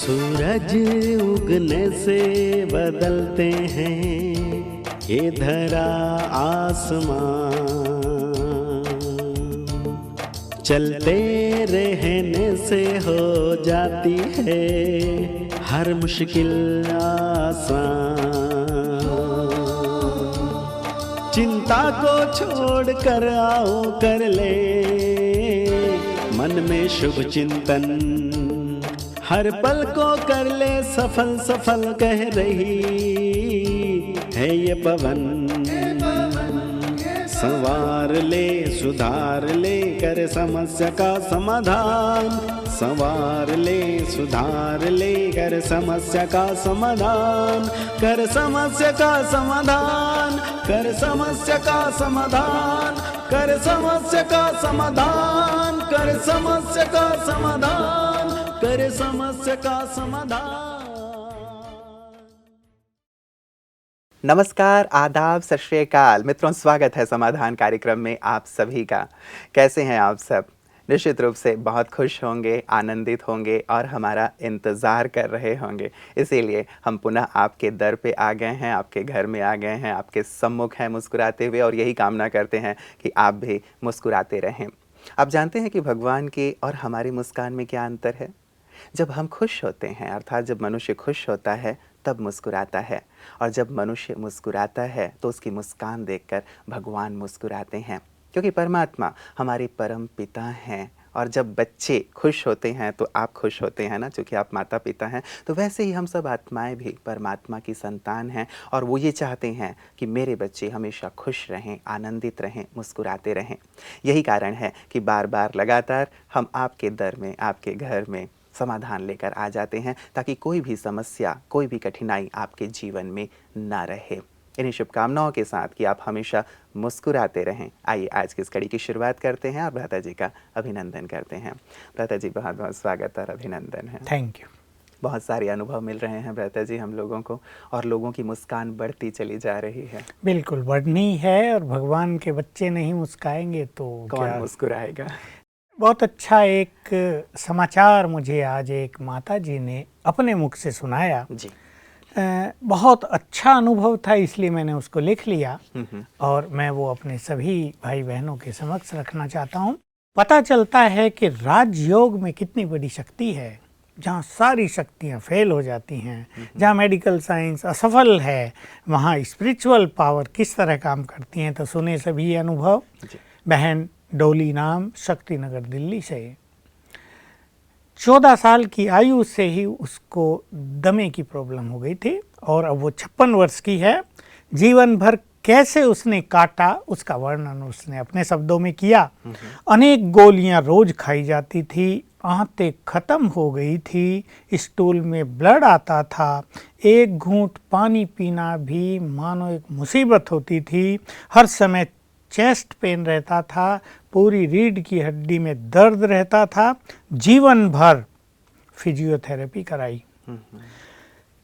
सूरज उगने से बदलते हैं ये धरा आसमां, चलते रहने से हो जाती है हर मुश्किल आसान। चिंता को छोड़ कर आओ कर ले मन में शुभ चिंतन, हर पल को कर ले सफल सफल कह रही है ये पवन। संवार ले सुधार ले कर समस्या का समाधान, संवार ले सुधार ले कर समस्या का समाधान, कर समस्या का समाधान, कर समस्या का समाधान, कर समस्या का समाधान, कर समस्या का समाधान, कर समस्या का समाधान। नमस्कार, आदाब, सत श्री अकाल मित्रों, स्वागत है समाधान कार्यक्रम में आप सभी का। कैसे हैं आप सब? निश्चित रूप से बहुत खुश होंगे, आनंदित होंगे और हमारा इंतज़ार कर रहे होंगे। इसीलिए हम पुनः आपके दर पे आ गए हैं, आपके घर में आ गए हैं, आपके सम्मुख हैं मुस्कुराते हुए, और यही कामना करते हैं कि आप भी मुस्कुराते रहें। आप जानते हैं कि भगवान की और हमारी मुस्कान में क्या अंतर है? जब हम खुश होते हैं, अर्थात जब मनुष्य खुश होता है तब मुस्कुराता है, और जब मनुष्य मुस्कुराता है तो उसकी मुस्कान देखकर भगवान मुस्कुराते हैं, क्योंकि परमात्मा हमारे परम पिता हैं। और जब बच्चे खुश होते हैं तो आप खुश होते हैं ना, क्योंकि आप माता पिता हैं। तो वैसे ही हम सब आत्माएं भी परमात्मा की संतान हैं, और वो ये चाहते हैं कि मेरे बच्चे हमेशा खुश रहें, आनंदित रहें, मुस्कुराते रहें। यही कारण है कि बार बार लगातार हम आपके दर में, आपके घर में समाधान लेकर आ जाते हैं, ताकि कोई भी समस्या, कोई भी कठिनाई आपके जीवन में ना रहे। इन्हीं शुभकामनाओं के साथ कि आप हमेशा मुस्कुराते रहें, आइए आज की इस कड़ी की शुरुआत करते हैं और भ्राता जी का अभिनंदन करते हैं। भ्राता जी, बहुत बहुत स्वागत और अभिनंदन है। Thank you. बहुत सारे अनुभव मिल रहे हैं भ्राता जी हम लोगों को, और लोगों की मुस्कान बढ़ती चली जा रही है। बिल्कुल बढ़नी है, और भगवान के बच्चे नहीं मुस्काएंगे तो कौन मुस्कुराएगा? बहुत अच्छा एक समाचार मुझे आज एक माता जी ने अपने मुख से सुनाया जी। बहुत अच्छा अनुभव था, इसलिए मैंने उसको लिख लिया और मैं वो अपने सभी भाई बहनों के समक्ष रखना चाहता हूँ। पता चलता है कि राजयोग में कितनी बड़ी शक्ति है, जहाँ सारी शक्तियाँ फेल हो जाती हैं, जहाँ मेडिकल साइंस असफल है, वहाँ स्पिरिचुअल पावर किस तरह काम करती हैं। तो सुने सभी अनुभव। बहन डोली नाम, शक्ति नगर दिल्ली से 14 साल की आयु से ही उसको दमे की प्रॉब्लम हो गई थी, और अब वो 56 वर्ष की है। जीवन भर कैसे उसने काटा उसका वर्णन उसने अपने शब्दों में किया। अनेक गोलियां रोज खाई जाती थी, आंतें खत्म हो गई थी, स्टूल में ब्लड आता था, एक घूंट पानी पीना भी मानो एक मुसीबत होती थी, हर समय चेस्ट पेन रहता था, पूरी रीढ़ की हड्डी में दर्द रहता था। जीवन भर फिजियोथेरेपी कराई।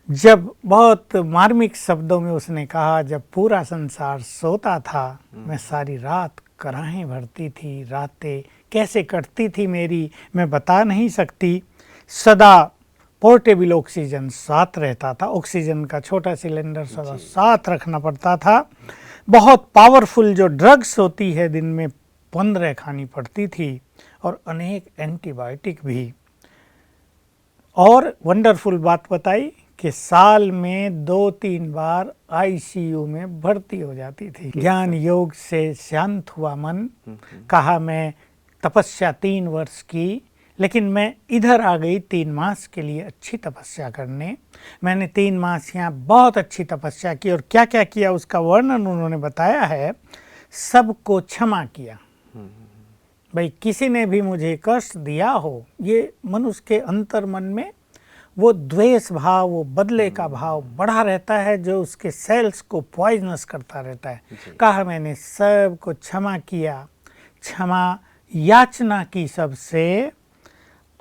जब बहुत मार्मिक शब्दों में उसने कहा, जब पूरा संसार सोता था मैं सारी रात कराहें भरती थी, रातें कैसे कटती थी मेरी मैं बता नहीं सकती। सदा पोर्टेबल ऑक्सीजन साथ रहता था, ऑक्सीजन का छोटा सिलेंडर सदा साथ रखना पड़ता था। बहुत पावरफुल जो ड्रग्स होती है दिन में 15 खानी पड़ती थी, और अनेक एंटीबायोटिक भी। और वंडरफुल बात बताई कि साल में 2-3 बार आईसीयू में भर्ती हो जाती थी। ज्ञान योग से शांत हुआ मन, कहा मैं तपस्या 3 वर्ष की, लेकिन मैं इधर आ गई 3 मास के लिए अच्छी तपस्या करने। मैंने 3 मास यहाँ बहुत अच्छी तपस्या की, और क्या क्या किया उसका वर्णन उन्होंने बताया है। सबको क्षमा किया। भाई किसी ने भी मुझे कष्ट दिया हो, ये मनुष्य के अंतर मन में वो द्वेष भाव, वो बदले का भाव बढ़ा रहता है, जो उसके सेल्स को पॉइजनस करता रहता है। कहा मैंने सबको क्षमा किया, क्षमा याचना की सबसे।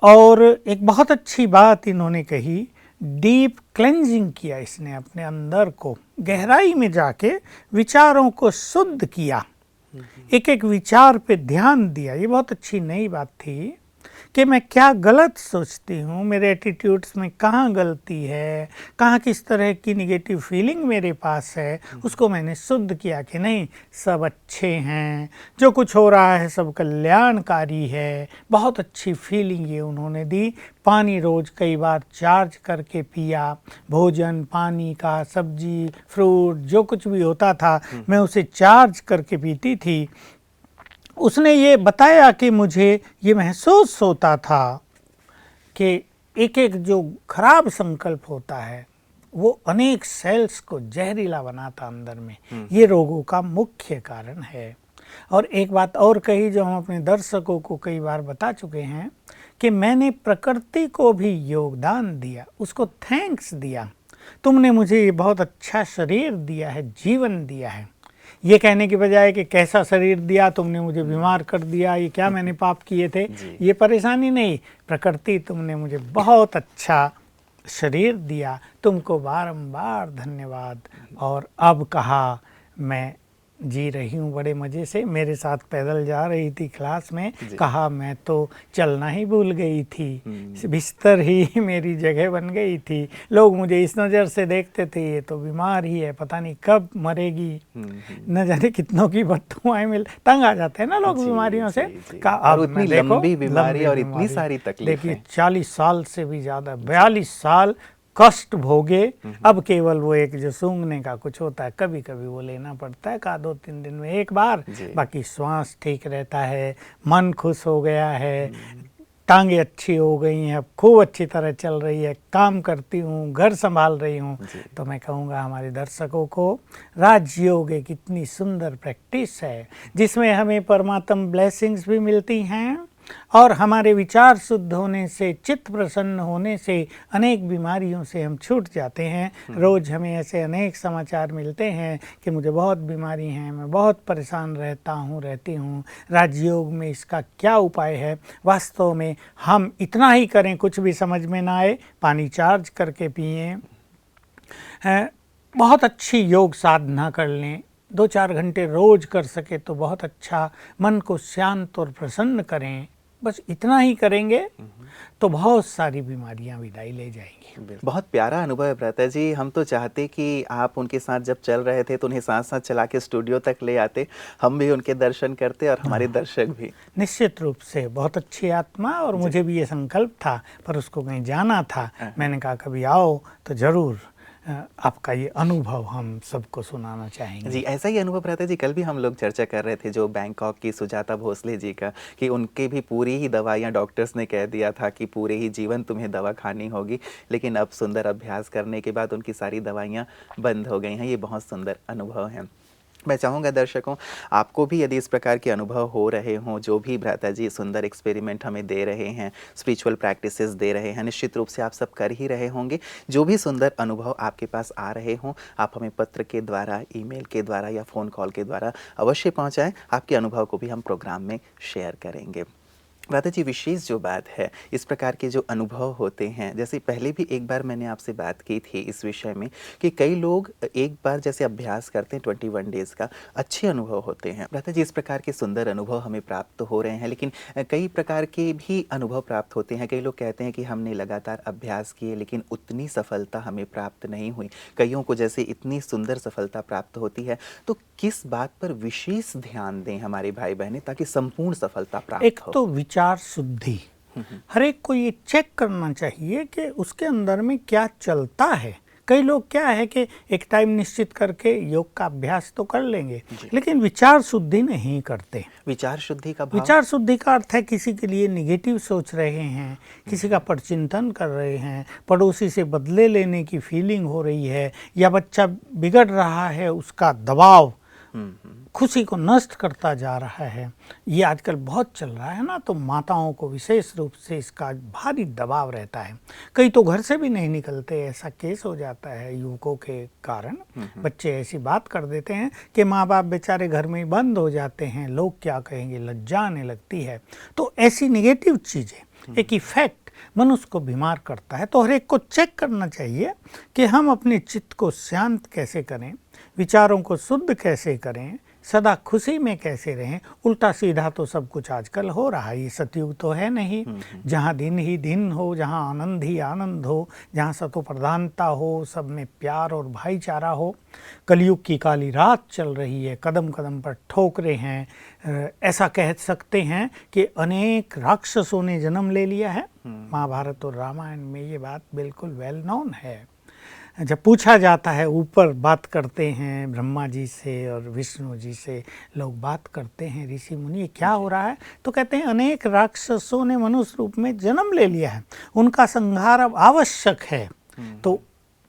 और एक बहुत अच्छी बात इन्होंने कही, डीप क्लेंजिंग किया इसने अपने अंदर को, गहराई में जाके विचारों को शुद्ध किया, एक एक विचार पे ध्यान दिया। ये बहुत अच्छी नई बात थी कि मैं क्या गलत सोचती हूँ, मेरे एटीट्यूड्स में कहाँ गलती है, कहाँ किस तरह की निगेटिव फीलिंग मेरे पास है, उसको मैंने शुद्ध किया कि नहीं, सब अच्छे हैं, जो कुछ हो रहा है सब कल्याणकारी है। बहुत अच्छी फीलिंग ये उन्होंने दी। पानी रोज़ कई बार चार्ज करके पिया, भोजन पानी का, सब्जी फ्रूट जो कुछ भी होता था मैं उसे चार्ज करके पीती थी। उसने ये बताया कि मुझे ये महसूस होता था कि एक एक जो खराब संकल्प होता है वो अनेक सेल्स को जहरीला बनाता अंदर में, ये रोगों का मुख्य कारण है। और एक बात और कही जो हम अपने दर्शकों को कई बार बता चुके हैं कि मैंने प्रकृति को भी योगदान दिया, उसको थैंक्स दिया, तुमने मुझे ये बहुत अच्छा शरीर दिया है, जीवन दिया है। ये कहने की बजाय कि कैसा शरीर दिया, तुमने मुझे बीमार कर दिया, ये क्या मैंने पाप किए थे, ये परेशानी नहीं। प्रकृति तुमने मुझे बहुत अच्छा शरीर दिया, तुमको बारंबार धन्यवाद। और अब कहा मैं जी रही हूँ बड़े मज़े से, मेरे साथ पैदल जा रही थी क्लास में, कहा मैं तो चलना ही भूल गई थी, बिस्तर ही मेरी जगह बन गई थी। लोग मुझे इस नज़र से देखते थे, ये तो बीमार ही है, पता नहीं कब मरेगी, न जाने कितनों की बददुआएं मिल, तंग आ जाते हैं ना लोग बीमारियों से। कहा अब मैं देखो लंबी बीमारी और इतनी सारी तकलीफ, देखिए 40 साल से भी ज़्यादा, 42 साल कष्ट भोगे। अब केवल वो एक जो सूंघने का कुछ होता है, कभी कभी वो लेना पड़ता है, का 2-3 दिन में एक बार, बाकी श्वास ठीक रहता है, मन खुश हो गया है, टांगे अच्छी हो गई हैं, अब खूब अच्छी तरह चल रही है, काम करती हूँ, घर संभाल रही हूँ। तो मैं कहूँगा हमारे दर्शकों को राजयोग एक इतनी सुंदर प्रैक्टिस है जिसमें हमें परमात्म ब्लेसिंग्स भी मिलती हैं और हमारे विचार शुद्ध होने से, चित्त प्रसन्न होने से अनेक बीमारियों से हम छूट जाते हैं। रोज़ हमें ऐसे अनेक समाचार मिलते हैं कि मुझे बहुत बीमारी हैं, मैं बहुत परेशान रहती हूँ, राजयोग में इसका क्या उपाय है। वास्तव में हम इतना ही करें, कुछ भी समझ में ना आए, पानी चार्ज करके पिएं, बहुत अच्छी योग साधना कर लें, 2-4 घंटे रोज़ कर सके तो बहुत अच्छा, मन को शांत और प्रसन्न करें। बस इतना ही करेंगे तो बहुत सारी बीमारियां विदाई ले जाएंगी। बहुत प्यारा अनुभव है भ्राता जी। हम तो चाहते कि आप उनके साथ जब चल रहे थे तो उन्हें साथ साथ चला के स्टूडियो तक ले आते, हम भी उनके दर्शन करते और हमारे दर्शक भी। निश्चित रूप से बहुत अच्छी आत्मा, और मुझे भी ये संकल्प था, पर उसको कहीं जाना था। मैंने कहा कभी आओ तो ज़रूर आपका ये अनुभव हम सबको सुनाना चाहेंगे। जी, ऐसा ही अनुभव रहता है जी। कल भी हम लोग चर्चा कर रहे थे जो बैंकॉक की सुजाता भोसले जी का, कि उनके भी पूरी ही दवाइयाँ डॉक्टर्स ने कह दिया था कि पूरे ही जीवन तुम्हें दवा खानी होगी, लेकिन अब सुंदर अभ्यास करने के बाद उनकी सारी दवाइयाँ बंद हो गई हैं। ये बहुत सुंदर अनुभव है। मैं चाहूँगा दर्शकों, आपको भी यदि इस प्रकार के अनुभव हो रहे हों, जो भी भ्राता जी सुंदर एक्सपेरिमेंट हमें दे रहे हैं, स्पिरिचुअल प्रैक्टिसेस दे रहे हैं, निश्चित रूप से आप सब कर ही रहे होंगे। जो भी सुंदर अनुभव आपके पास आ रहे हों, आप हमें पत्र के द्वारा, ईमेल के द्वारा या फ़ोन कॉल के द्वारा अवश्य पहुँचाएँ। आपके अनुभव को भी हम प्रोग्राम में शेयर करेंगे। भ्राता जी, विशेष जो बात है, इस प्रकार के जो अनुभव होते हैं, जैसे पहले भी एक बार मैंने आपसे बात की थी इस विषय में कि कई लोग एक बार जैसे अभ्यास करते हैं 21 डेज़ का, अच्छे अनुभव होते हैं। भ्राता जी, इस प्रकार के सुंदर अनुभव हमें प्राप्त हो रहे हैं, लेकिन कई प्रकार के भी अनुभव प्राप्त होते हैं। कई लोग कहते हैं कि हमने लगातार अभ्यास किए लेकिन उतनी सफलता हमें प्राप्त नहीं हुई। कईयों को जैसे इतनी सुंदर सफलता प्राप्त होती है, तो किस बात पर विशेष ध्यान दें हमारे भाई बहनें ताकि संपूर्ण सफलता प्राप्त हो? एक तो विचार शुद्धि, हर एक को ये चेक करना चाहिए कि उसके अंदर में क्या चलता है। कई लोग क्या है कि एक टाइम निश्चित करके योग का अभ्यास तो कर लेंगे लेकिन विचार शुद्धि नहीं करते। विचार शुद्धि का भाव? विचार शुद्धि का अर्थ है किसी के लिए निगेटिव सोच रहे हैं, किसी का परचिंतन कर रहे हैं, पड़ोसी से बदले लेने की फीलिंग हो रही है, या बच्चा बिगड़ रहा है उसका दबाव खुशी को नष्ट करता जा रहा है। ये आजकल बहुत चल रहा है ना, तो माताओं को विशेष रूप से इसका भारी दबाव रहता है। कई तो घर से भी नहीं निकलते, ऐसा केस हो जाता है युवकों के कारण। बच्चे ऐसी बात कर देते हैं कि माँ बाप बेचारे घर में ही बंद हो जाते हैं, लोग क्या कहेंगे, लज्जा आने लगती है। तो ऐसी निगेटिव चीज़ें, एक इफेक्ट मनुष्य को बीमार करता है। तो हर एक को चेक करना चाहिए कि हम अपने चित्त को शांत कैसे करें, विचारों को शुद्ध कैसे करें, सदा खुशी में कैसे रहें। उल्टा सीधा तो सब कुछ आजकल हो रहा है, ये सतयुग तो है नहीं, जहाँ दिन ही दिन हो, जहाँ आनंद ही आनंद हो, जहाँ सतो प्रधानता हो, सब में प्यार और भाईचारा हो। कलयुग की काली रात चल रही है, कदम कदम पर ठोकरे हैं। ऐसा कह सकते हैं कि अनेक राक्षसों ने जन्म ले लिया है। महाभारत और रामायण में ये बात बिल्कुल वेल नोन है। जब पूछा जाता है, ऊपर बात करते हैं ब्रह्मा जी से और विष्णु जी से, लोग बात करते हैं ऋषि मुनि क्या हो रहा है, तो कहते हैं अनेक राक्षसों ने मनुष्य रूप में जन्म ले लिया है, उनका संहार अब आवश्यक है। तो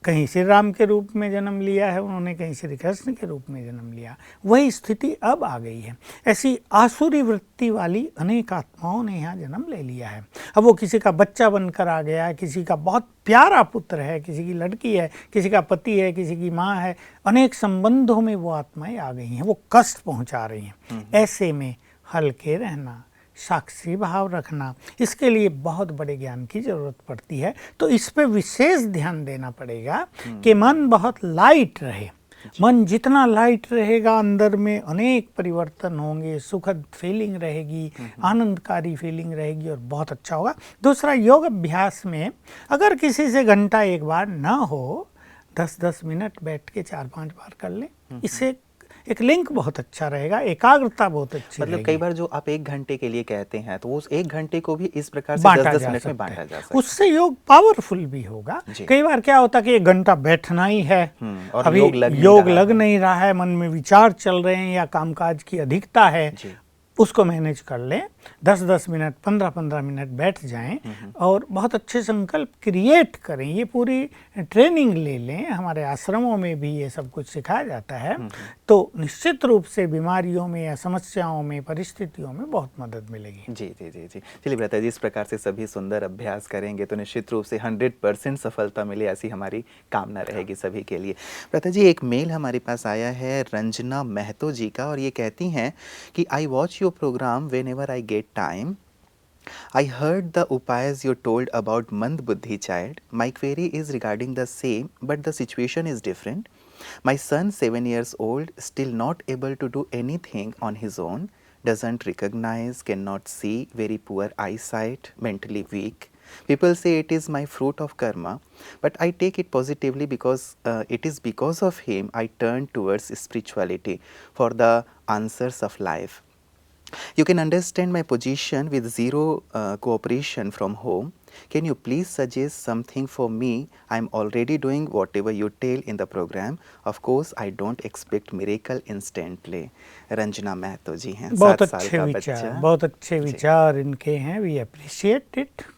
कहीं श्री राम के रूप में जन्म लिया है उन्होंने, कहीं श्री कृष्ण के रूप में जन्म लिया, वही स्थिति अब आ गई है। ऐसी आसुरी वृत्ति वाली अनेक आत्माओं ने यहाँ जन्म ले लिया है। अब वो किसी का बच्चा बनकर आ गया है, किसी का बहुत प्यारा पुत्र है, किसी की लड़की है, किसी का पति है, किसी की माँ है, अनेक संबंधों में वो आत्माएं आ गई हैं, वो कष्ट पहुँचा रही हैं। ऐसे में हल्के रहना, साक्षी भाव रखना, इसके लिए बहुत बड़े ज्ञान की जरूरत पड़ती है। तो इस पे विशेष ध्यान देना पड़ेगा कि मन बहुत लाइट रहे। मन जितना लाइट रहेगा, अंदर में अनेक परिवर्तन होंगे, सुखद फीलिंग रहेगी, आनंदकारी फीलिंग रहेगी और बहुत अच्छा होगा। दूसरा, योग अभ्यास में अगर किसी से घंटा एक बार ना हो, 10-10 मिनट बैठ के 4-5 बार कर लें, इससे एक लिंक बहुत अच्छा रहेगा, एकाग्रता बहुत अच्छी मतलब रहेगी। कई बार जो आप 1 घंटे के लिए कहते हैं, तो उस 1 घंटे को भी इस प्रकार से बांटा 10-10 जा मिनट में सकता बांटा है। जा सकता है। उससे योग पावरफुल भी होगा। कई बार क्या होता है कि 1 घंटा बैठना ही है, और अभी योग लग नहीं रहा है, मन में विचार चल रहे हैं या कामकाज की अधिकता है, उसको मैनेज कर लें। 10-10 मिनट, 15-15 मिनट बैठ जाएं और बहुत अच्छे संकल्प क्रिएट करें। ये पूरी ट्रेनिंग ले लें, हमारे आश्रमों में भी ये सब कुछ सिखाया जाता है। तो निश्चित रूप से बीमारियों में या समस्याओं में, परिस्थितियों में बहुत मदद मिलेगी। जी जी जी जी। चलिए भ्राता जी, इस प्रकार से सभी सुंदर अभ्यास करेंगे तो निश्चित रूप से 100% सफलता मिले, ऐसी हमारी कामना रहेगी सभी के लिए। भ्राता जी, एक मेल हमारे पास आया है रंजना महतो जी का, और ये कहती हैं कि I watch your programme whenever I get time. I heard the upayas you told about Mand Buddhi child. My query is regarding the same, but the situation is different. My son, 7 years old, still not able to do anything on his own, doesn't recognize, cannot see, very poor eyesight, mentally weak. People say it is my fruit of karma, but I take it positively because it is because of him I turn towards spirituality for the answers of life. You can understand my position with zero cooperation from home. Can you please suggest something for me? I am already doing whatever you tell in the program. Of course, I don't expect miracle instantly. Ranjana Mahato ji हैं, 7 साल का बच्चा। बहुत अच्छे विचार इनके हैं, we appreciate it.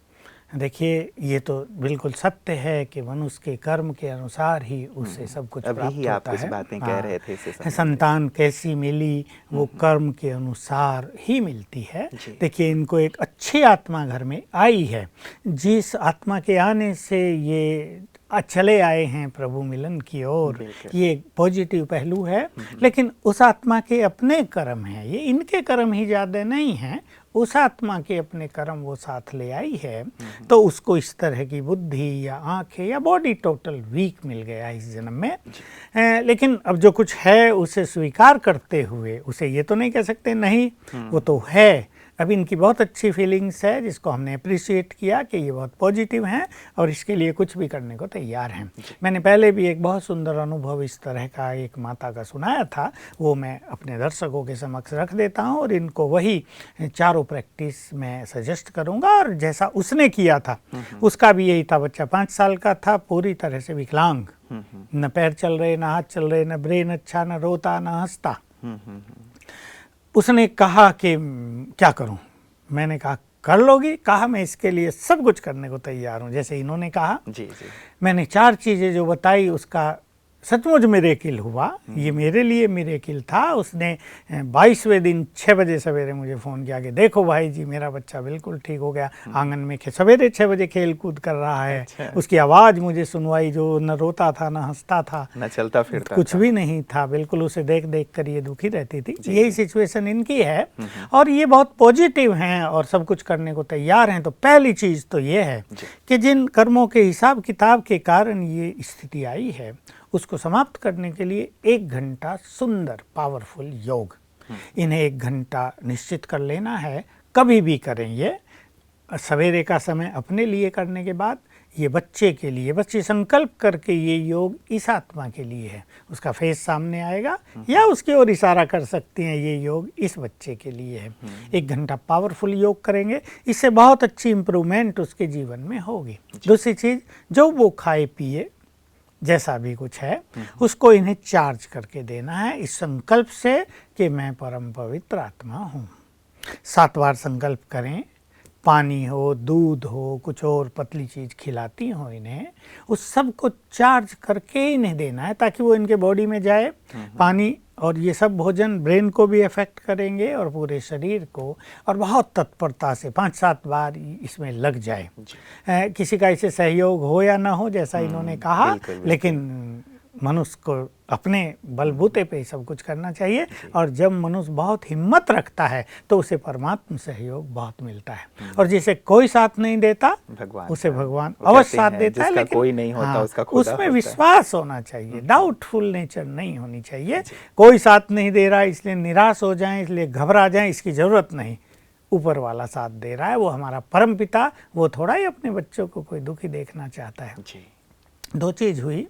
देखिए, ये तो बिल्कुल सत्य है कि मनुष्य के कर्म के अनुसार ही उससे सब कुछ प्राप्त होता है। अभी आप कुछ बातें कह रहे थे इससे संतान कैसी मिली, वो कर्म के अनुसार ही मिलती है। देखिए, इनको एक अच्छी आत्मा घर में आई है, जिस आत्मा के आने से ये चले आए हैं प्रभु मिलन की ओर, ये एक पॉजिटिव पहलू है। लेकिन उस आत्मा के अपने कर्म हैं, ये इनके कर्म ही ज़्यादा नहीं हैं, उस आत्मा के अपने कर्म वो साथ ले आई है। तो उसको इस तरह की बुद्धि या आंखें या बॉडी टोटल वीक मिल गया इस जन्म में। लेकिन अब जो कुछ है उसे स्वीकार करते हुए, उसे ये तो नहीं कह सकते नहीं, वो तो है। अब इनकी बहुत अच्छी फीलिंग्स है, जिसको हमने अप्रिशिएट किया कि ये बहुत पॉजिटिव हैं और इसके लिए कुछ भी करने को तैयार हैं। मैंने पहले भी एक बहुत सुंदर अनुभव इस तरह का एक माता का सुनाया था, वो मैं अपने दर्शकों के समक्ष रख देता हूँ और इनको वही चारों प्रैक्टिस मैं सजेस्ट करूँगा। और जैसा उसने किया था, उसका भी यही था। बच्चा 5 साल का था, पूरी तरह से विकलांग, न पैर चल रहे, न हाथ चल रहे, न ब्रेन अच्छा, न रोता, न हंसता। उसने कहा कि क्या करूं? मैंने कहा कर लोगी? कहा मैं इसके लिए सब कुछ करने को तैयार हूं। जैसे इन्होंने कहा, जी। मैंने 4 चीज़ें जो बताई, उसका सचमुच मिरेकिल हुआ। ये मेरे लिए मिरेकिल था। उसने 22वें दिन 6 बजे सवेरे मुझे फ़ोन किया कि देखो भाई जी, मेरा बच्चा बिल्कुल ठीक हो गया। आंगन में सवेरे 6 बजे खेल कूद कर रहा है। अच्छा। उसकी आवाज़ मुझे सुनवाई, जो न रोता था, न हंसता था, न चलता फिरता, कुछ भी नहीं था। बिल्कुल उसे देख देख कर ये दुखी रहती थी। यही सिचुएशन इनकी है और ये बहुत पॉजिटिव हैं और सब कुछ करने को तैयार हैं। तो पहली चीज़ तो ये है कि जिन कर्मों के हिसाब किताब के कारण ये स्थिति आई है, उसको समाप्त करने के लिए 1 घंटा सुंदर पावरफुल योग, इन्हें 1 घंटा निश्चित कर लेना है। कभी भी करें, ये सवेरे का समय अपने लिए करने के बाद ये बच्चे के लिए, बच्चे संकल्प करके ये योग इस आत्मा के लिए है, उसका फेस सामने आएगा या उसकी ओर इशारा कर सकती हैं, ये योग इस बच्चे के लिए है। 1 घंटा पावरफुल योग करेंगे, इससे बहुत अच्छी इम्प्रूवमेंट उसके जीवन में होगी। दूसरी चीज़, जो वो खाए पिए जैसा भी कुछ है उसको इन्हें चार्ज करके देना है इस संकल्प से कि मैं परम पवित्र आत्मा हूँ। 7 बार संकल्प करें, पानी हो, दूध हो, कुछ और पतली चीज़ खिलाती हो इन्हें, उस सब को चार्ज करके इन्हें देना है ताकि वो इनके बॉडी में जाए। पानी और ये सब भोजन ब्रेन को भी अफेक्ट करेंगे और पूरे शरीर को, और बहुत तत्परता से 5-7 बार इसमें लग जाए। किसी का इसे सहयोग हो या ना हो, जैसा इन्होंने कहा, लेकिन मनुष्य को अपने बलबूते पे सब कुछ करना चाहिए। और जब मनुष्य बहुत हिम्मत रखता है तो उसे परमात्मा सहयोग बहुत मिलता है, और जिसे कोई साथ नहीं देता उसे भगवान अवश्य साथ देता है, लेकिन कोई नहीं होता, उसका खुदा उसमें विश्वास होना चाहिए, डाउटफुल नेचर नहीं होनी चाहिए। कोई साथ नहीं दे रहा इसलिए निराश हो जाएं, इसलिए घबरा जाएं, इसकी ज़रूरत नहीं। ऊपर वाला साथ दे रहा है, वो हमारा परम पिता, वो थोड़ा ही अपने बच्चों को कोई दुखी देखना चाहता है। 2 चीज़ हुई।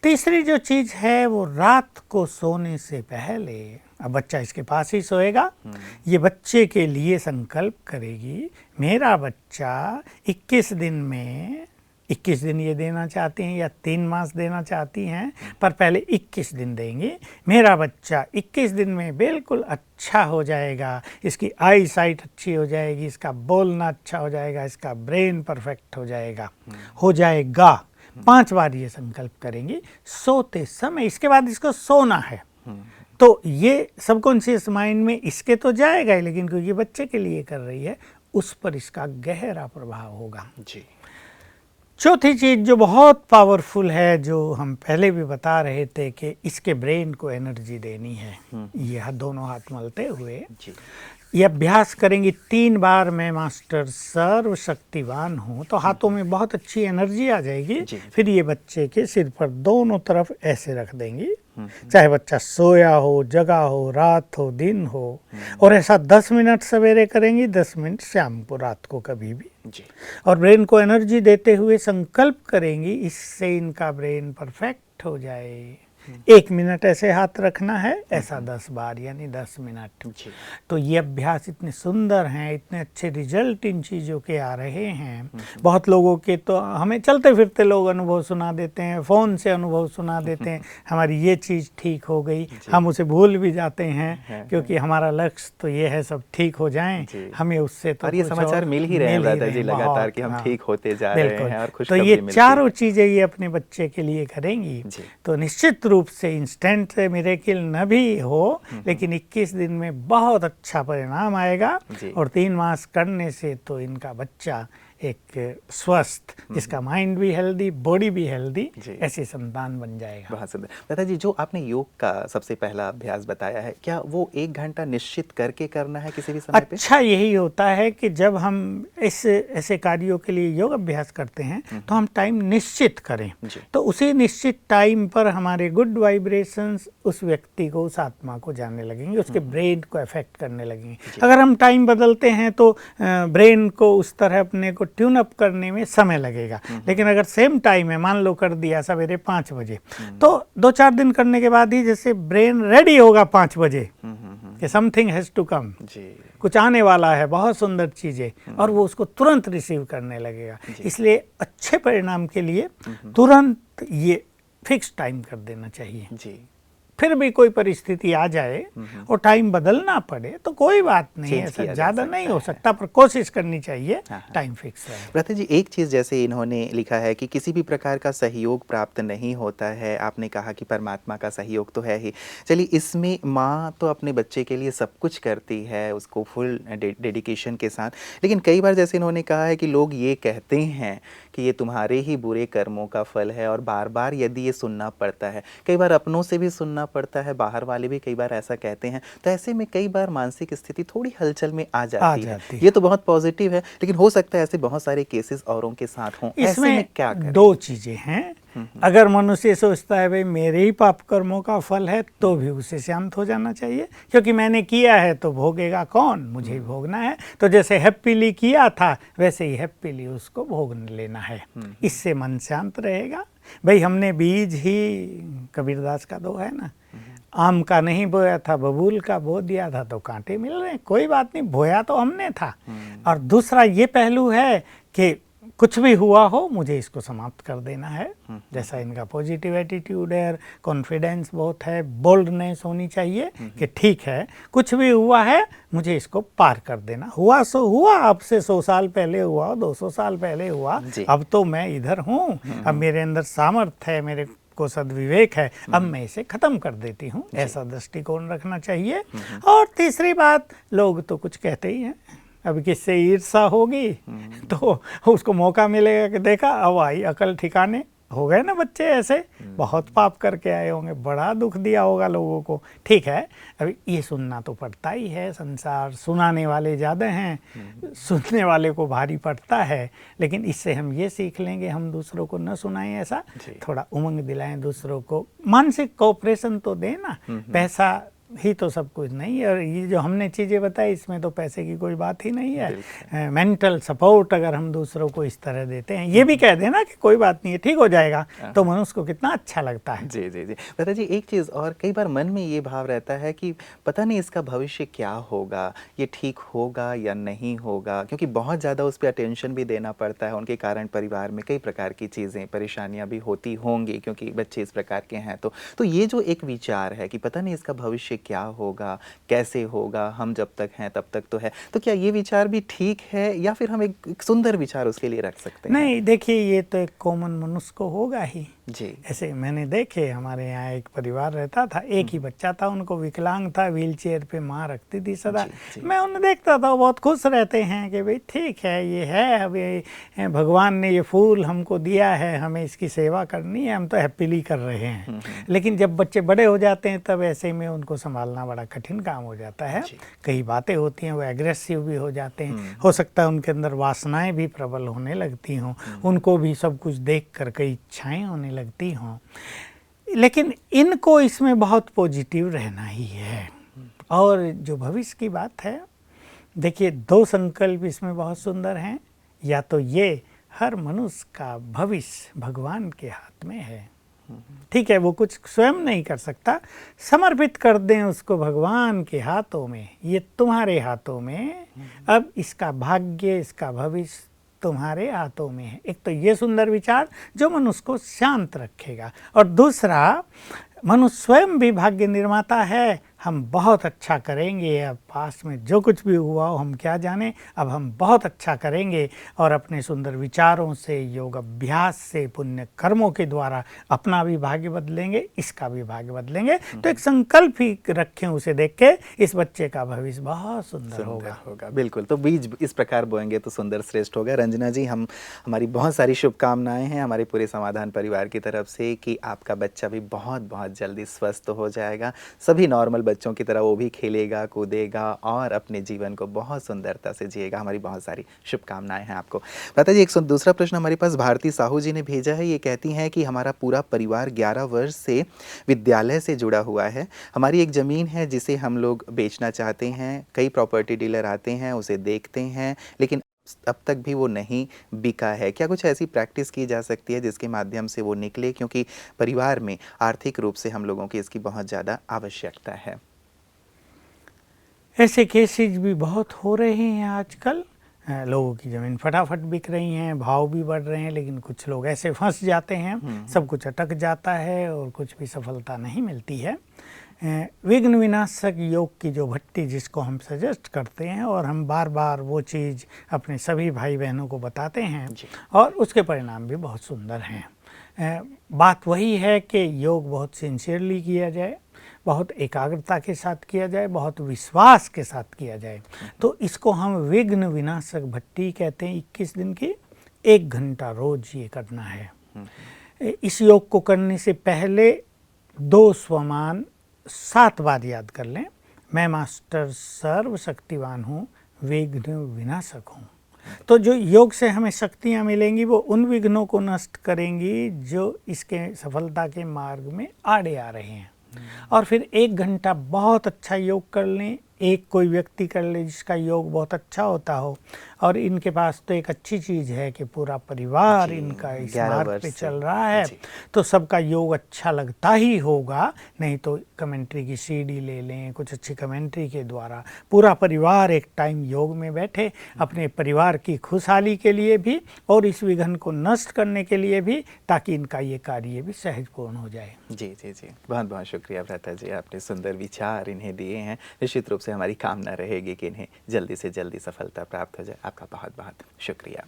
तीसरी जो चीज़ है वो रात को सोने से पहले, अब बच्चा इसके पास ही सोएगा, ये बच्चे के लिए संकल्प करेगी, मेरा बच्चा 21 दिन में, 21 दिन ये देना चाहती हैं या 3 मास देना चाहती हैं, पर पहले 21 दिन देंगे। मेरा बच्चा 21 दिन में बिल्कुल अच्छा हो जाएगा, इसकी आई साइट अच्छी हो जाएगी, इसका बोलना अच्छा हो जाएगा, इसका ब्रेन परफेक्ट हो जाएगा, हो जाएगा। 5 बार ये संकल्प करेंगी सोते समय। इसके बाद इसको सोना है, तो ये सबकॉन्शियस माइंड में इसके तो जाएगा ही, लेकिन क्योंकि बच्चे के लिए कर रही है उस पर इसका गहरा प्रभाव होगा जी। चौथी चीज़ जो बहुत पावरफुल है, जो हम पहले भी बता रहे थे कि इसके ब्रेन को एनर्जी देनी है, ये दोनों हाथ मलते हुए जी। ये अभ्यास करेंगी 3 बार, मैं मास्टर सर्वशक्तिवान हूँ, तो हाथों में बहुत अच्छी एनर्जी आ जाएगी। फिर ये बच्चे के सिर पर दोनों तरफ ऐसे रख देंगी, चाहे बच्चा सोया हो, जगा हो, रात हो, दिन हो, और ऐसा 10 मिनट सवेरे करेंगी, 10 मिनट शाम को, रात को कभी भी जी। और ब्रेन को एनर्जी देते हुए संकल्प करेंगी इससे इनका ब्रेन परफेक्ट हो जाए। 1 मिनट ऐसे हाथ रखना है, ऐसा 10 बार, यानी 10 मिनट। तो ये अभ्यास इतने सुंदर हैं, इतने अच्छे रिजल्ट इन चीज़ों के आ रहे हैं। बहुत लोगों के तो हमें चलते फिरते लोग अनुभव सुना देते हैं, फ़ोन से अनुभव सुना देते हैं, हमारी ये चीज़ ठीक हो गई, हम उसे भूल भी जाते हैं, क्योंकि हमारा लक्ष्य तो ये है सब ठीक हो जाएं, हमें उससे तो ये समाचार मिल ही रहे हैं दादाजी लगातार कि हम ठीक होते जा रहे हैं और खुशखबरी मिलती है। तो ये चारों चीज़ें ये अपने बच्चे के लिए करेंगी, तो निश्चित रूप से इंस्टेंट मिरेकल न भी हो, लेकिन 21 दिन में बहुत अच्छा परिणाम आएगा। और 3 मास करने से तो इनका बच्चा एक स्वस्थ, जिसका माइंड भी हेल्दी, बॉडी भी हेल्दी, ऐसी संतान बन जाएगा। बहुत सुंदर। दादाजी, जो आपने योग का सबसे पहला अभ्यास बताया है, क्या वो 1 घंटा निश्चित करके करना है किसी भी समय पे? अच्छा, यही होता है कि जब हम ऐसे कार्यों के लिए योग अभ्यास करते हैं तो हम टाइम निश्चित करें, तो उसी निश्चित टाइम पर हमारे गुड वाइब्रेशंस उस व्यक्ति को, उस आत्मा को जाने लगेंगे, उसके ब्रेन को अफेक्ट करने लगेंगे। अगर हम टाइम बदलते हैं तो ब्रेन को उस तरह अपने को ट्यून अप करने में समय लगेगा, लेकिन अगर सेम टाइम है, मान लो कर दिया सवेरे 5 बजे, तो 2-4 दिन करने के बाद ही जैसे ब्रेन रेडी होगा 5 बजे कि समथिंग हैज़ टू कम, कुछ आने वाला है, बहुत सुंदर चीज़ें, और वो उसको तुरंत रिसीव करने लगेगा। इसलिए अच्छे परिणाम के लिए तुरंत ये फिक्स टाइम कर देना चाहिए जी। फिर भी कोई परिस्थिति आ जाए और टाइम बदलना पड़े तो कोई बात नहीं है, ऐसा ज़्यादा नहीं हो सकता, पर कोशिश करनी चाहिए टाइम फिक्स रहे। भ्राता जी, एक चीज़ जैसे इन्होंने लिखा है कि किसी भी प्रकार का सहयोग प्राप्त नहीं होता है, आपने कहा कि परमात्मा का सहयोग तो है ही। चलिए, इसमें माँ तो अपने बच्चे के लिए सब कुछ करती है, उसको फुल डेडिकेशन के साथ, लेकिन कई बार जैसे इन्होंने कहा है कि लोग ये कहते हैं कि ये तुम्हारे ही बुरे कर्मों का फल है, और बार बार यदि ये सुनना पड़ता है, कई बार अपनों से भी सुनना पड़ता है, बाहर वाले भी कई बार ऐसा कहते हैं, तो ऐसे में कई बार मानसिक स्थिति थोड़ी हलचल में आ जाती है। ये तो बहुत पॉजिटिव है, लेकिन हो सकता है ऐसे बहुत सारे केसेस औरों के साथ हों। ऐसे में क्या करें? दो चीजें हैं। अगर मनुष्य सोचता है भाई मेरे ही पाप कर्मों का फल है, तो भी उसे शांत हो जाना चाहिए, क्योंकि मैंने किया है तो भोगेगा कौन, मुझे ही भोगना है। तो जैसे हैप्पीली किया था वैसे ही हैप्पीली उसको भोग लेना है, इससे मन शांत रहेगा। भाई हमने बीज ही, कबीरदास का दो है ना, आम का नहीं बोया था बबूल का बो दिया था तो कांटे मिल रहे हैं, कोई बात नहीं, बोया तो हमने था। और दूसरा ये पहलू है कि कुछ भी हुआ हो मुझे इसको समाप्त कर देना है। जैसा इनका पॉजिटिव एटीट्यूड है, कॉन्फिडेंस बहुत है, बोल्डनेस होनी चाहिए कि ठीक है कुछ भी हुआ है मुझे इसको पार कर देना। हुआ सो हुआ, अब से 100 साल पहले हुआ, 200 साल पहले हुआ, अब तो मैं इधर हूँ, अब मेरे अंदर सामर्थ्य है, मेरे को सद्विवेक है, अब मैं इसे खत्म कर देती हूँ, ऐसा दृष्टिकोण रखना चाहिए। और तीसरी बात, लोग तो कुछ कहते ही हैं, अब किससे ईर्षा होगी तो उसको मौका मिलेगा कि देखा अब आई अकल ठिकाने। हो गए ना बच्चे ऐसे, बहुत पाप करके आए होंगे, बड़ा दुख दिया होगा लोगों को। ठीक है, अभी ये सुनना तो पड़ता ही है, संसार सुनाने वाले ज़्यादा हैं, सुनने वाले को भारी पड़ता है, लेकिन इससे हम ये सीख लेंगे हम दूसरों को न सुनाएं, ऐसा थोड़ा उमंग दिलाएं दूसरों को, मानसिक कोऑपरेशन तो दें ना। पैसा ही तो सब कुछ नहीं है, और ये जो हमने चीज़ें बताई इसमें तो पैसे की कोई बात ही नहीं है। मेंटल सपोर्ट अगर हम दूसरों को इस तरह देते हैं, ये भी कह देना कि कोई बात नहीं है, ठीक हो जाएगा, तो मनुष्य को कितना अच्छा लगता है। जी जी जी। पता जी एक चीज़ और, कई बार मन में ये भाव रहता है कि पता नहीं इसका भविष्य क्या होगा, ये ठीक होगा या नहीं होगा, क्योंकि बहुत ज़्यादा उस पर अटेंशन भी देना पड़ता है, उनके कारण परिवार में कई प्रकार की चीज़ें परेशानियाँ भी होती होंगी, क्योंकि बच्चे इस प्रकार के हैं। तो ये जो एक विचार है कि पता नहीं इसका भविष्य क्या होगा, कैसे होगा, हम जब तक हैं तब तक तो है, तो क्या ये विचार भी ठीक है, या फिर हम एक सुंदर विचार उसके लिए रख सकते हैं? नहीं, देखिए ये तो एक कॉमन मनुष्य को होगा ही जी। ऐसे मैंने देखे, हमारे यहाँ एक परिवार रहता था, एक ही बच्चा था, उनको विकलांग था, व्हील चेयर पे माँ रखती थी सदा। मैं उन्हें देखता था, बहुत खुश रहते हैं कि भाई ठीक है, ये है, अब ये भगवान ने ये फूल हमको दिया है, हमें इसकी सेवा करनी है, हम तो हैप्पीली कर रहे हैं। लेकिन जब बच्चे बड़े हो जाते हैं तब ऐसे में उनको संभालना बड़ा कठिन काम हो जाता है। कई बातें होती हैं, वो एग्रेसिव भी हो जाते हैं, हो सकता है उनके अंदर वासनाएं भी प्रबल होने लगती हों, उनको भी सब कुछ देख कर कई इच्छाएं होने लगती हों। लेकिन इनको इसमें बहुत पॉजिटिव रहना ही है। और जो भविष्य की बात है, देखिए 2 संकल्प इसमें बहुत सुंदर हैं। या तो ये, हर मनुष्य का भविष्य भगवान के हाथ में है, ठीक है, वो कुछ स्वयं नहीं कर सकता, समर्पित कर दें उसको भगवान के हाथों में, ये तुम्हारे हाथों में, अब इसका भाग्य, इसका भविष्य तुम्हारे हाथों में है। एक तो ये सुंदर विचार जो मनुष्य को शांत रखेगा, और दूसरा, मनुष्य स्वयं भी भाग्य निर्माता है, हम बहुत अच्छा करेंगे, अब पास में जो कुछ भी हुआ हो हम क्या जाने, अब हम बहुत अच्छा करेंगे, और अपने सुंदर विचारों से, योग अभ्यास से, पुण्य कर्मों के द्वारा अपना भी भाग्य बदलेंगे, इसका भी भाग्य बदलेंगे। तो एक संकल्प ही रखें उसे देख के, इस बच्चे का भविष्य बहुत सुंदर होगा। बिल्कुल, तो बीज इस प्रकार बोएंगे तो सुंदर श्रेष्ठ होगा। रंजना जी, हमारी बहुत सारी शुभकामनाएं हैं हमारे पूरे समाधान परिवार की तरफ से कि आपका बच्चा भी बहुत बहुत जल्दी स्वस्थ हो जाएगा, सभी नॉर्मल बच्चों की तरह वो भी खेलेगा, कूदेगा और अपने जीवन को बहुत सुंदरता से जिएगा। हमारी बहुत सारी शुभकामनाएं हैं आपको। पता जी, एक दूसरा प्रश्न हमारे पास भारती साहू जी ने भेजा है। ये कहती हैं कि हमारा पूरा परिवार 11 वर्ष से विद्यालय से जुड़ा हुआ है। हमारी एक ज़मीन है जिसे हम लोग बेचना चाहते हैं, कई प्रॉपर्टी डीलर आते हैं, उसे देखते हैं, लेकिन अब तक भी वो नहीं बिका है। क्या कुछ ऐसी प्रैक्टिस की जा सकती है जिसके माध्यम से वो निकले, क्योंकि परिवार में आर्थिक रूप से हम लोगों की इसकी बहुत ज़्यादा आवश्यकता है? ऐसे केसेज भी बहुत हो रहे हैं आजकल, लोगों की ज़मीन फटाफट बिक रही हैं, भाव भी बढ़ रहे हैं, लेकिन कुछ लोग ऐसे फंस जाते हैं, सब कुछ अटक जाता है और कुछ भी सफलता नहीं मिलती है। विघ्न विनाशक योग की जो भट्टी जिसको हम सजेस्ट करते हैं, और हम बार बार वो चीज़ अपने सभी भाई बहनों को बताते हैं, और उसके परिणाम भी बहुत सुंदर हैं। बात वही है कि योग बहुत सिंसियरली किया जाए, बहुत एकाग्रता के साथ किया जाए, बहुत विश्वास के साथ किया जाए, तो इसको हम विघ्न विनाशक भट्टी कहते हैं। 21 दिन की 1 घंटा रोज ये करना है। इस योग को करने से पहले 2 स्वमान 7 बार याद कर लें, मैं मास्टर सर्वशक्तिवान हूँ, विघ्न विनाशक हूँ। तो जो योग से हमें शक्तियाँ मिलेंगी वो उन विघ्नों को नष्ट करेंगी जो इसके सफलता के मार्ग में आड़े आ रहे हैं। और फिर 1 घंटा बहुत अच्छा योग कर लें, एक कोई व्यक्ति कर ले जिसका योग बहुत अच्छा होता हो, और इनके पास तो एक अच्छी चीज़ है कि पूरा परिवार जी, इनका इस 11 मार्ग वर्ष पे से। चल रहा है, जी। तो सबका योग अच्छा लगता ही होगा। नहीं तो कमेंट्री की सीडी ले लें, कुछ अच्छी कमेंट्री के द्वारा पूरा परिवार एक टाइम योग में बैठे, अपने परिवार की खुशहाली के लिए भी और इस विघ्न को नष्ट करने के लिए भी, ताकि इनका ये कार्य भी सहजपूर्ण हो जाए। जी जी जी, बहुत बहुत शुक्रिया भ्राता जी, आपने सुंदर विचार इन्हें दिए हैं। निश्चित रूप से हमारी कामना रहेगी कि इन्हें जल्दी से जल्दी सफलता प्राप्त हो जाए। आपका बहुत बहुत शुक्रिया।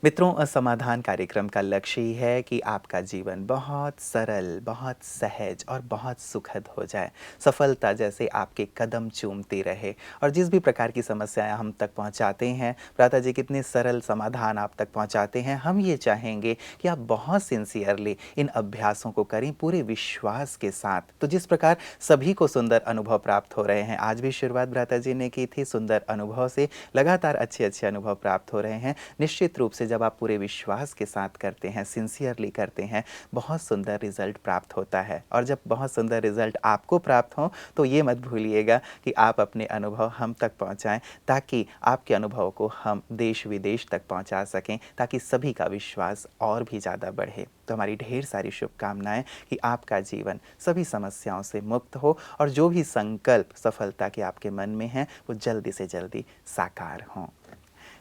मित्रों, समाधान कार्यक्रम का लक्ष्य ही है कि आपका जीवन बहुत सरल, बहुत सहज और बहुत सुखद हो जाए। सफलता जैसे आपके कदम चूमती रहे, और जिस भी प्रकार की समस्याएं हम तक पहुंचाते हैं, भ्राता जी कितने सरल समाधान आप तक पहुंचाते हैं। हम ये चाहेंगे कि आप बहुत सिंसियरली इन अभ्यासों को करें, पूरे विश्वास के साथ। तो जिस प्रकार सभी को सुंदर अनुभव प्राप्त हो रहे हैं, आज भी शुरुआत भ्राता जी ने की थी सुंदर अनुभव से, लगातार अच्छे अच्छे अनुभव प्राप्त हो रहे हैं। निश्चित रूप से जब आप पूरे विश्वास के साथ करते हैं, सिंसियरली करते हैं, बहुत सुंदर रिजल्ट प्राप्त होता है। और जब बहुत सुंदर रिजल्ट आपको प्राप्त हो तो ये मत भूलिएगा कि आप अपने अनुभव हम तक पहुंचाएं, ताकि आपके अनुभव को हम देश विदेश तक पहुंचा सकें, ताकि सभी का विश्वास और भी ज़्यादा बढ़े। तो हमारी ढेर सारी शुभकामनाएं कि आपका जीवन सभी समस्याओं से मुक्त हो, और जो भी संकल्प सफलता के आपके मन में हैं वो जल्दी से जल्दी साकार हों।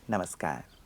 नमस्कार।